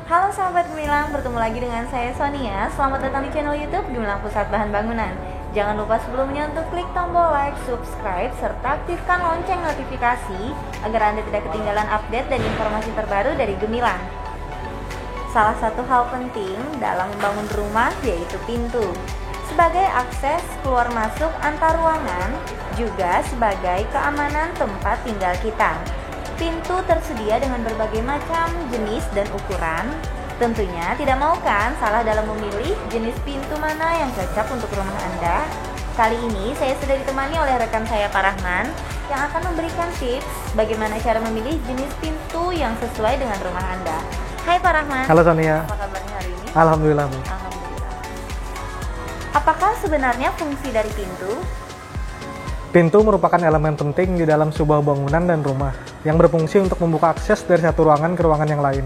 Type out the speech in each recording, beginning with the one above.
Halo sahabat Gemilang, bertemu lagi dengan saya Sonia. Selamat datang di channel YouTube Gemilang Pusat Bahan Bangunan. Jangan lupa sebelumnya untuk klik tombol like, subscribe, serta aktifkan lonceng notifikasi agar Anda tidak ketinggalan update dan informasi terbaru dari Gemilang. Salah satu hal penting dalam membangun rumah yaitu pintu. Sebagai akses keluar masuk antar ruangan, juga sebagai keamanan tempat tinggal kita. Pintu tersedia dengan berbagai macam jenis dan ukuran. Tentunya tidak mau kan salah dalam memilih jenis pintu mana yang cocok untuk rumah Anda. Kali ini saya sudah ditemani oleh rekan saya Pak Rahman yang akan memberikan tips bagaimana cara memilih jenis pintu yang sesuai dengan rumah Anda. Hai Pak Rahman. Halo Sonia. Apa kabarnya hari ini? Alhamdulillah Bu. Alhamdulillah. Apakah sebenarnya fungsi dari pintu? Pintu merupakan elemen penting di dalam sebuah bangunan dan rumah yang berfungsi untuk membuka akses dari satu ruangan ke ruangan yang lain.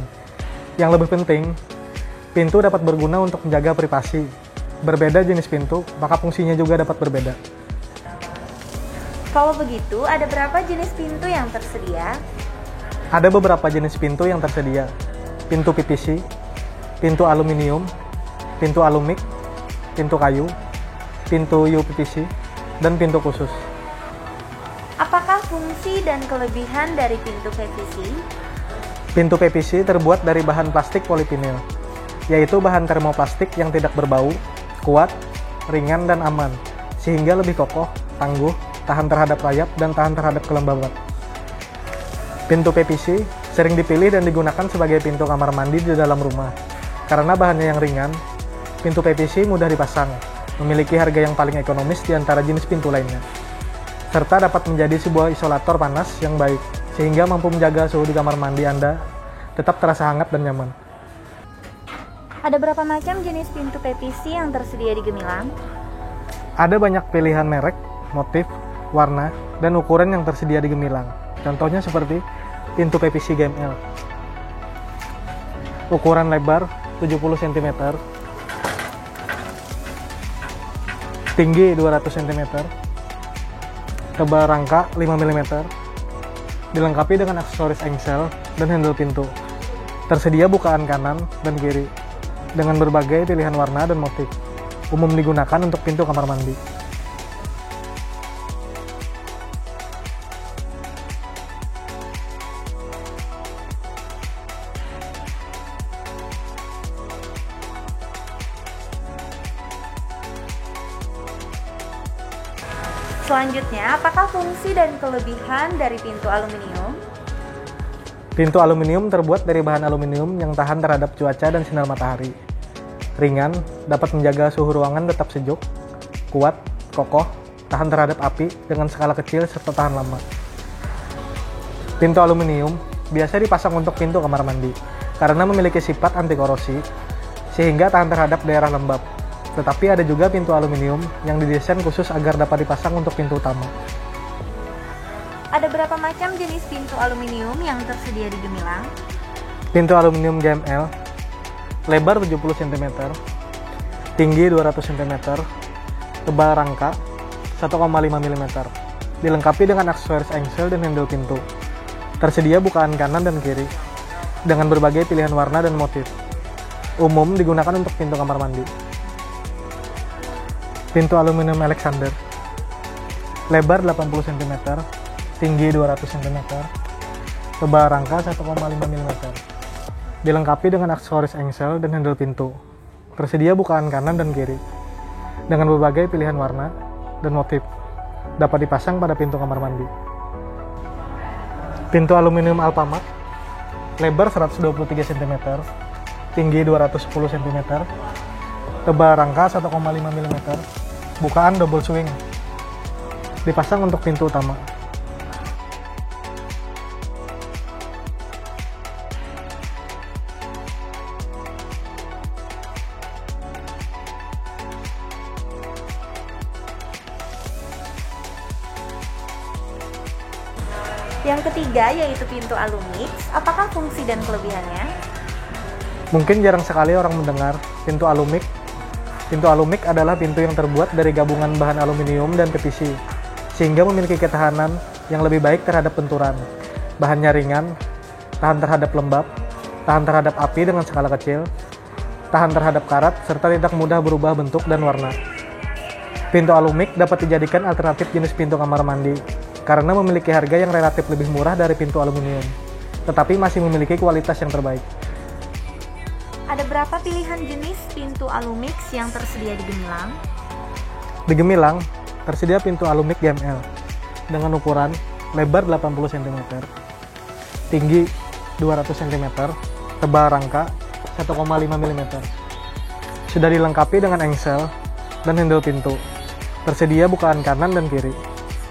Yang lebih penting, pintu dapat berguna untuk menjaga privasi. Berbeda jenis pintu, maka fungsinya juga dapat berbeda. Kalau begitu, ada berapa jenis pintu yang tersedia? Ada beberapa jenis pintu yang tersedia. Pintu PVC, pintu aluminium, pintu alumik, pintu kayu, pintu UPVC, dan pintu khusus. Apakah fungsi dan kelebihan dari pintu PVC? Pintu PVC terbuat dari bahan plastik polivinil, yaitu bahan termoplastik yang tidak berbau, kuat, ringan, dan aman, sehingga lebih kokoh, tangguh, tahan terhadap rayap, dan tahan terhadap kelembaban. Pintu PVC sering dipilih dan digunakan sebagai pintu kamar mandi di dalam rumah. Karena bahannya yang ringan, pintu PVC mudah dipasang, memiliki harga yang paling ekonomis di antara jenis pintu lainnya, serta dapat menjadi sebuah isolator panas yang baik, sehingga mampu menjaga suhu di kamar mandi Anda tetap terasa hangat dan nyaman. Ada berapa macam jenis pintu PVC yang tersedia di Gemilang? Ada banyak pilihan merek, motif, warna, dan ukuran yang tersedia di Gemilang. Contohnya seperti pintu PVC GML. Ukuran lebar 70 cm, tinggi 200 cm, tebal rangka 5 mm, dilengkapi dengan aksesoris engsel dan handle pintu. Tersedia bukaan kanan dan kiri, dengan berbagai pilihan warna dan motif. Umum digunakan untuk pintu kamar mandi. Selanjutnya, apakah fungsi dan kelebihan dari pintu aluminium? Pintu aluminium terbuat dari bahan aluminium yang tahan terhadap cuaca dan sinar matahari. Ringan, dapat menjaga suhu ruangan tetap sejuk, kuat, kokoh, tahan terhadap api dengan skala kecil serta tahan lama. Pintu aluminium biasa dipasang untuk pintu kamar mandi karena memiliki sifat anti korosi sehingga tahan terhadap daerah lembab. Tetapi ada juga pintu aluminium yang didesain khusus agar dapat dipasang untuk pintu utama. Ada berapa macam jenis pintu aluminium yang tersedia di Gemilang? Pintu aluminium GML, lebar 70 cm, tinggi 200 cm, tebal rangka 1,5 mm, dilengkapi dengan aksesoris engsel dan handle pintu. Tersedia bukaan kanan dan kiri, dengan berbagai pilihan warna dan motif. Umum digunakan untuk pintu kamar mandi. Pintu aluminium Alexander, lebar 80 cm, tinggi 200 cm, tebal rangka 1,5 mm, dilengkapi dengan aksesoris engsel dan handle pintu. Tersedia bukaan kanan dan kiri, dengan berbagai pilihan warna dan motif. Dapat dipasang pada pintu kamar mandi. Pintu aluminium Alphamat, lebar 123 cm, tinggi 210 cm, tebal rangka 1,5 mm, bukaan double swing, dipasang untuk pintu utama. Yang ketiga yaitu pintu alumix. Apakah fungsi dan kelebihannya? Mungkin jarang sekali orang mendengar pintu alumik. Pintu alumik adalah pintu yang terbuat dari gabungan bahan aluminium dan PVC, sehingga memiliki ketahanan yang lebih baik terhadap benturan. Bahannya ringan, tahan terhadap lembab, tahan terhadap api dengan skala kecil, tahan terhadap karat, serta tidak mudah berubah bentuk dan warna. Pintu alumik dapat dijadikan alternatif jenis pintu kamar mandi karena memiliki harga yang relatif lebih murah dari pintu aluminium, tetapi masih memiliki kualitas yang terbaik. Ada berapa pilihan jenis pintu Alumix yang tersedia di Gemilang? Di Gemilang, tersedia pintu alumik GML dengan ukuran lebar 80 cm, tinggi 200 cm, tebal rangka 1,5 mm. Sudah dilengkapi dengan engsel dan handle pintu. Tersedia bukaan kanan dan kiri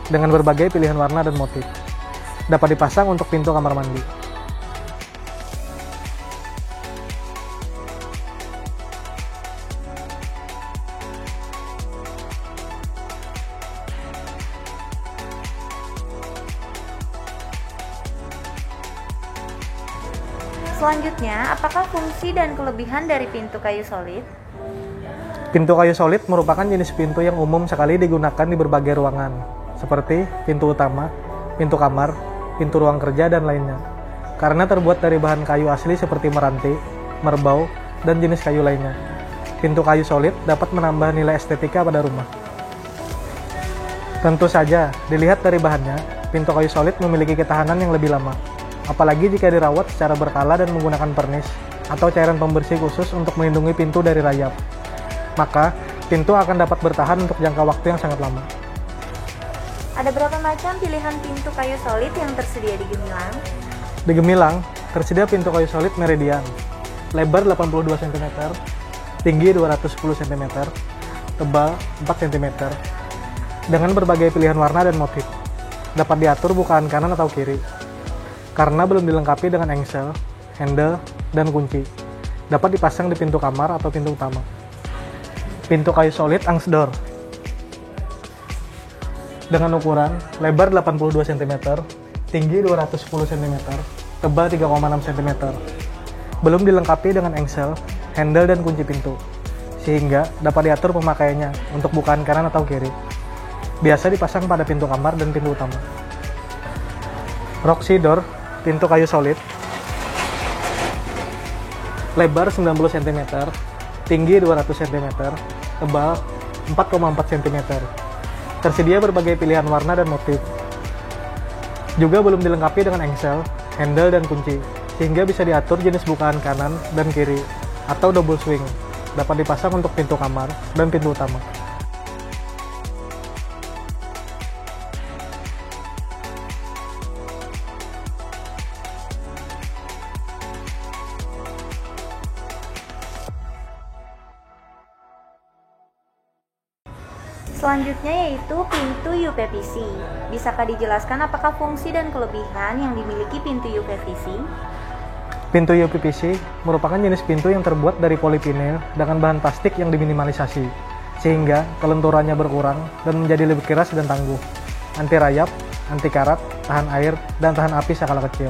dengan berbagai pilihan warna dan motif. Dapat dipasang untuk pintu kamar mandi. Selanjutnya, apakah fungsi dan kelebihan dari pintu kayu solid? Pintu kayu solid merupakan jenis pintu yang umum sekali digunakan di berbagai ruangan, seperti pintu utama, pintu kamar, pintu ruang kerja, dan lainnya. Karena terbuat dari bahan kayu asli seperti meranti, merbau, dan jenis kayu lainnya. Pintu kayu solid dapat menambah nilai estetika pada rumah. Tentu saja, dilihat dari bahannya, pintu kayu solid memiliki ketahanan yang lebih lama. Apalagi jika dirawat secara berkala dan menggunakan pernis atau cairan pembersih khusus untuk melindungi pintu dari rayap. Maka, pintu akan dapat bertahan untuk jangka waktu yang sangat lama. Ada berapa macam pilihan pintu kayu solid yang tersedia di Gemilang? Di Gemilang, tersedia pintu kayu solid Meridian, lebar 82 cm, tinggi 210 cm, tebal 4 cm, dengan berbagai pilihan warna dan motif. Dapat diatur bukaan kanan atau kiri. Karena belum dilengkapi dengan engsel, handle, dan kunci. Dapat dipasang di pintu kamar atau pintu utama. Pintu kayu solid Angsdor dengan ukuran lebar 82 cm, tinggi 210 cm, tebal 3,6 cm. Belum dilengkapi dengan engsel, handle, dan kunci pintu, sehingga dapat diatur pemakaiannya untuk bukaan kanan atau kiri. Biasa dipasang pada pintu kamar dan pintu utama. Roxy Door, pintu kayu solid, lebar 90 cm, tinggi 200 cm, tebal 4,4 cm. Tersedia berbagai pilihan warna dan motif. Juga belum dilengkapi dengan engsel, handle, dan kunci, sehingga bisa diatur jenis bukaan kanan dan kiri, atau double swing. Dapat dipasang untuk pintu kamar dan pintu utama. Selanjutnya yaitu pintu UPVC. Bisakah dijelaskan apakah fungsi dan kelebihan yang dimiliki pintu UPVC? Pintu UPVC merupakan jenis pintu yang terbuat dari polivinil dengan bahan plastik yang diminimalisasi, sehingga kelenturannya berkurang dan menjadi lebih keras dan tangguh, anti rayap, anti karat, tahan air, dan tahan api skala kecil.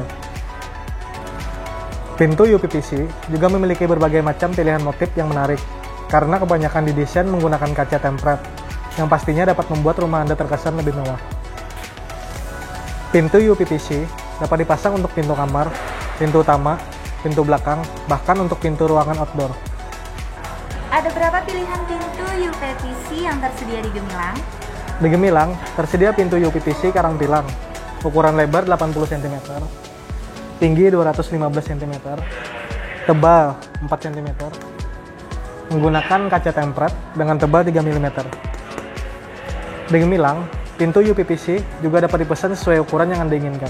Pintu UPVC juga memiliki berbagai macam pilihan motif yang menarik, karena kebanyakan didesain menggunakan kaca tempered, yang pastinya dapat membuat rumah Anda terkesan lebih mewah. Pintu UPVC dapat dipasang untuk pintu kamar, pintu utama, pintu belakang, bahkan untuk pintu ruangan outdoor. Ada berapa pilihan pintu UPVC yang tersedia di Gemilang? Di Gemilang, tersedia pintu UPVC Karangpilang, ukuran lebar 80 cm, tinggi 215 cm, tebal 4 cm, menggunakan kaca tempered dengan tebal 3 mm. Di Gemilang, pintu UPVC juga dapat dipesan sesuai ukuran yang Anda inginkan.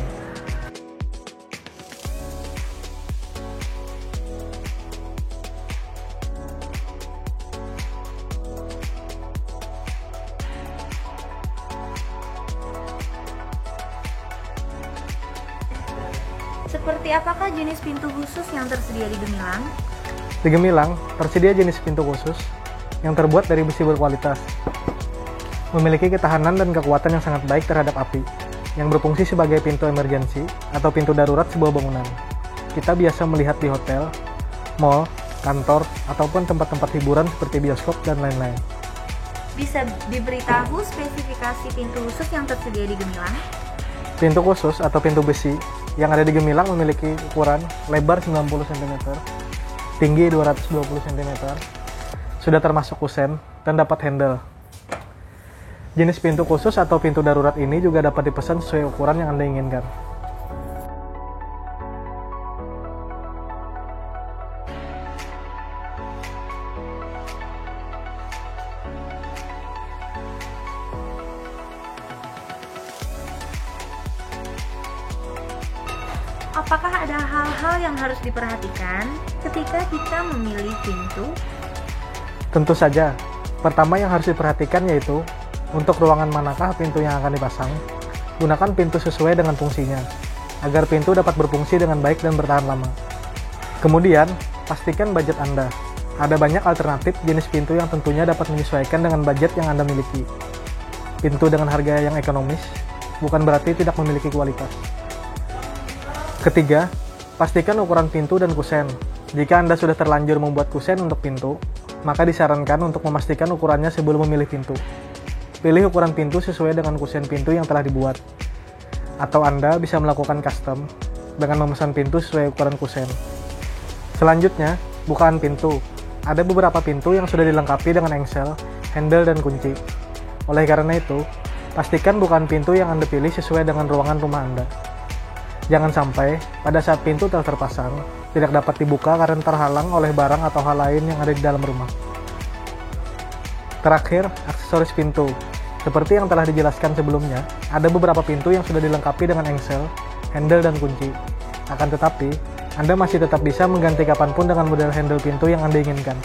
Seperti apakah jenis pintu khusus yang tersedia di Gemilang? Di Gemilang, tersedia jenis pintu khusus yang terbuat dari besi berkualitas, memiliki ketahanan dan kekuatan yang sangat baik terhadap api, yang berfungsi sebagai pintu emergensi atau pintu darurat sebuah bangunan. Kita biasa melihat di hotel, mall, kantor, ataupun tempat-tempat hiburan seperti bioskop dan lain-lain. Bisa diberitahu spesifikasi pintu khusus yang tersedia di Gemilang? Pintu khusus atau pintu besi yang ada di Gemilang memiliki ukuran lebar 90 cm, tinggi 220 cm, sudah termasuk kusen dan dapat handle. Jenis pintu khusus atau pintu darurat ini juga dapat dipesan sesuai ukuran yang Anda inginkan. Apakah ada hal-hal yang harus diperhatikan ketika kita memilih pintu? Tentu saja, pertama yang harus diperhatikan yaitu untuk ruangan manakah pintu yang akan dipasang, gunakan pintu sesuai dengan fungsinya, agar pintu dapat berfungsi dengan baik dan bertahan lama. Kemudian, pastikan budget Anda. Ada banyak alternatif jenis pintu yang tentunya dapat menyesuaikan dengan budget yang Anda miliki. Pintu dengan harga yang ekonomis bukan berarti tidak memiliki kualitas. Ketiga, pastikan ukuran pintu dan kusen. Jika Anda sudah terlanjur membuat kusen untuk pintu, maka disarankan untuk memastikan ukurannya sebelum memilih pintu. Pilih ukuran pintu sesuai dengan kusen pintu yang telah dibuat. Atau Anda bisa melakukan custom dengan memesan pintu sesuai ukuran kusen. Selanjutnya, bukaan pintu. Ada beberapa pintu yang sudah dilengkapi dengan engsel, handle, dan kunci. Oleh karena itu, pastikan bukaan pintu yang Anda pilih sesuai dengan ruangan rumah Anda. Jangan sampai pada saat pintu telah terpasang, tidak dapat dibuka karena terhalang oleh barang atau hal lain yang ada di dalam rumah. Terakhir, aksesoris pintu. Seperti yang telah dijelaskan sebelumnya, ada beberapa pintu yang sudah dilengkapi dengan engsel, handle, dan kunci. Akan tetapi, Anda masih tetap bisa mengganti kapanpun dengan model handle pintu yang Anda inginkan.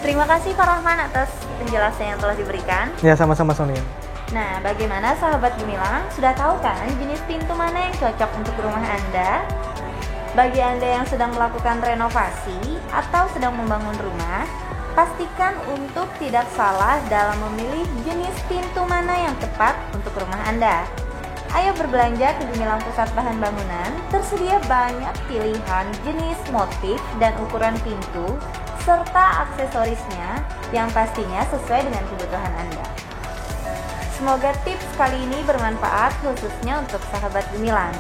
Terima kasih Pak Rahman atas penjelasan yang telah diberikan. Ya, sama-sama Sonia. Nah, bagaimana sahabat Gemilang? Sudah tahu kan jenis pintu mana yang cocok untuk rumah Anda? Bagi Anda yang sedang melakukan renovasi atau sedang membangun rumah, pastikan untuk tidak salah dalam memilih jenis pintu mana yang tepat untuk rumah Anda. Ayo berbelanja ke Gemilang Pusat Bahan Bangunan. Tersedia banyak pilihan jenis motif dan ukuran pintu serta aksesorisnya yang pastinya sesuai dengan kebutuhan Anda. Semoga tips kali ini bermanfaat khususnya untuk sahabat Gemilang.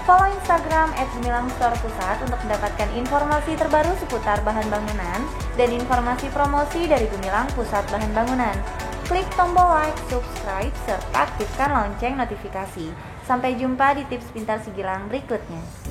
Follow Instagram @gemilangstore_pusat untuk mendapatkan informasi terbaru seputar bahan bangunan dan informasi promosi dari Gemilang Pusat Bahan Bangunan. Klik tombol like, subscribe, serta aktifkan lonceng notifikasi. Sampai jumpa di tips pintar Sigilang berikutnya.